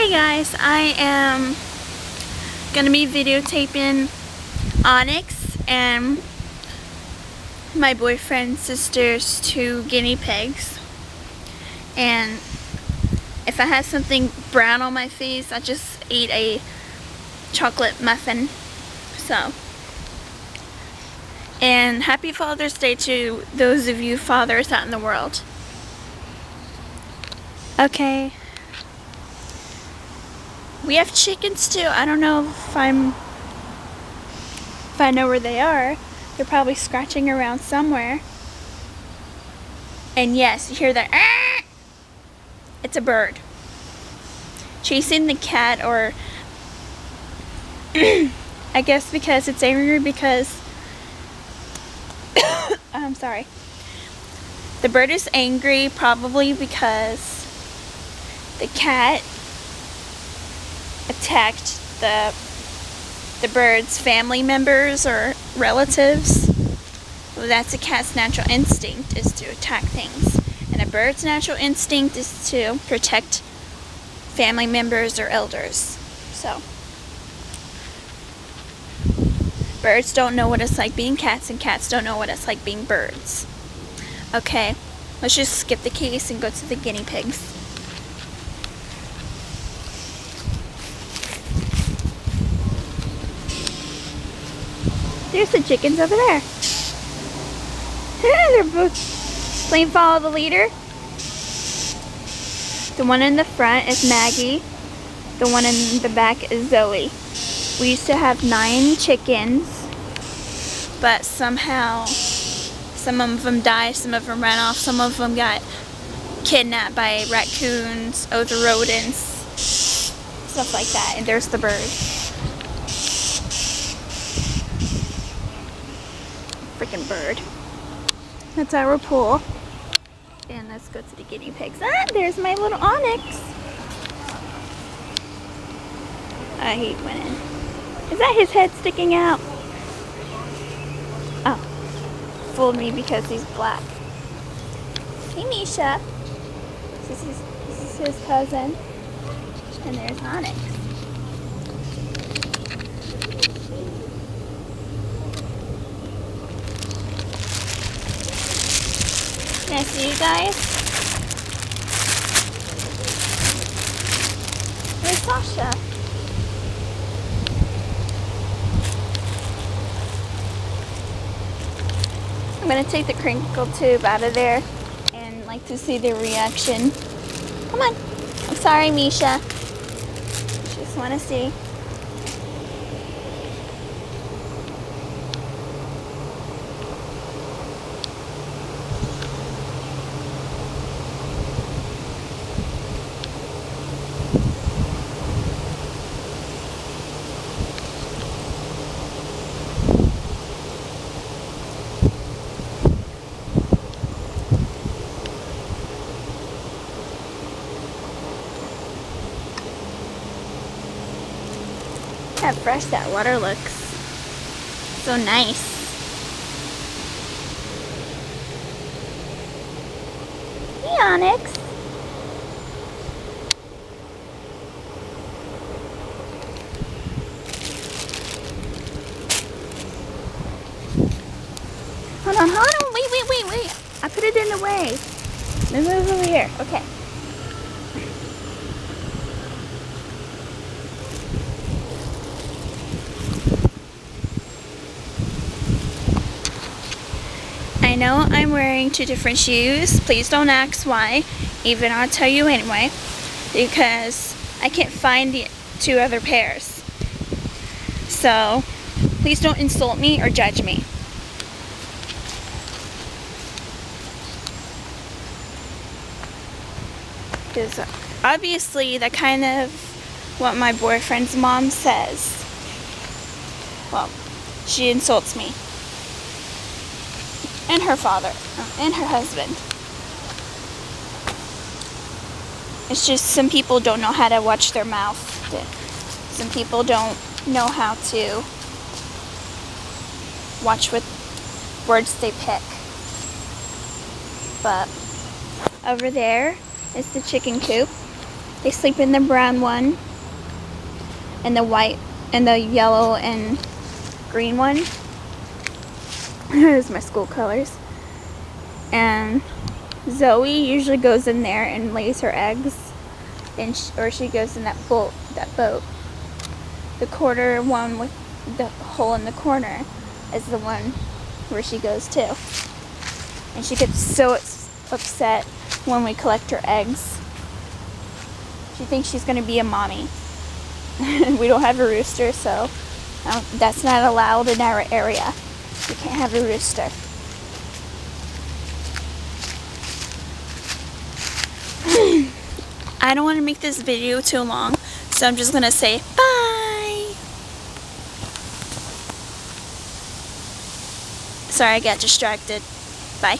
Hey guys, I am going to be videotaping Onyx and my boyfriend's sister's 2 guinea pigs. And if I had something brown on my face, I just ate a chocolate muffin. So, and happy Father's Day to those of you fathers out in the world. Okay. We have chickens too. I don't know if I know where they are. They're probably scratching around somewhere. And yes, you hear that? Ah! It's a bird chasing the cat, or I guess because it's angry because I'm sorry. The bird is angry probably because the cat attacked the bird's family members or relatives. Well, that's a cat's natural instinct, is to attack things, and a bird's natural instinct is to protect family members or elders. So birds don't know what it's like being cats, and cats don't know what it's like being birds. Okay, let's just skip the case and go to the guinea pigs. There's the chickens over there. They're both playing follow the leader. The one in the front is Maggy. The one in the back is Zoey. We used to have 9 chickens, but somehow some of them died, some of them ran off, some of them got kidnapped by raccoons, other rodents, stuff like that. And there's the bird. Freaking bird. That's our pool. And let's go to the guinea pigs. Ah, there's my little Onyx. I hate winning. Is that his head sticking out? Oh, fooled me because he's black. Hey, Misha. This is his cousin. And there's Onyx. Can I see you guys? Where's Sasha? I'm gonna take the crinkle tube out of there and like to see the reaction. Come on. I'm sorry, Misha. Just wanna see. How fresh that water looks. So nice. Hey, Onyx. Hold on. Wait. I put it in the way. Let me move over here. Okay. I know I'm wearing 2 different shoes. Please don't ask why. Even I'll tell you anyway. Because I can't find the 2 other pairs. So, please don't insult me or judge me. Because obviously that kind of what my boyfriend's mom says. Well, she insults me. And her father, and her husband. It's just some people don't know how to watch their mouth. Some people don't know how to watch what words they pick. But over there is the chicken coop. They sleep in the brown one, and the white, and the yellow and green one. Here's my school colors. And Zoey usually goes in there and lays her eggs, and or she goes in that boat. The quarter one with the hole in the corner is the one where she goes to. And she gets so upset when we collect her eggs. She thinks she's going to be a mommy. We don't have a rooster, so that's not allowed in our area. We can't have a rooster. I don't want to make this video too long, so I'm just going to say bye. Sorry, I got distracted. Bye.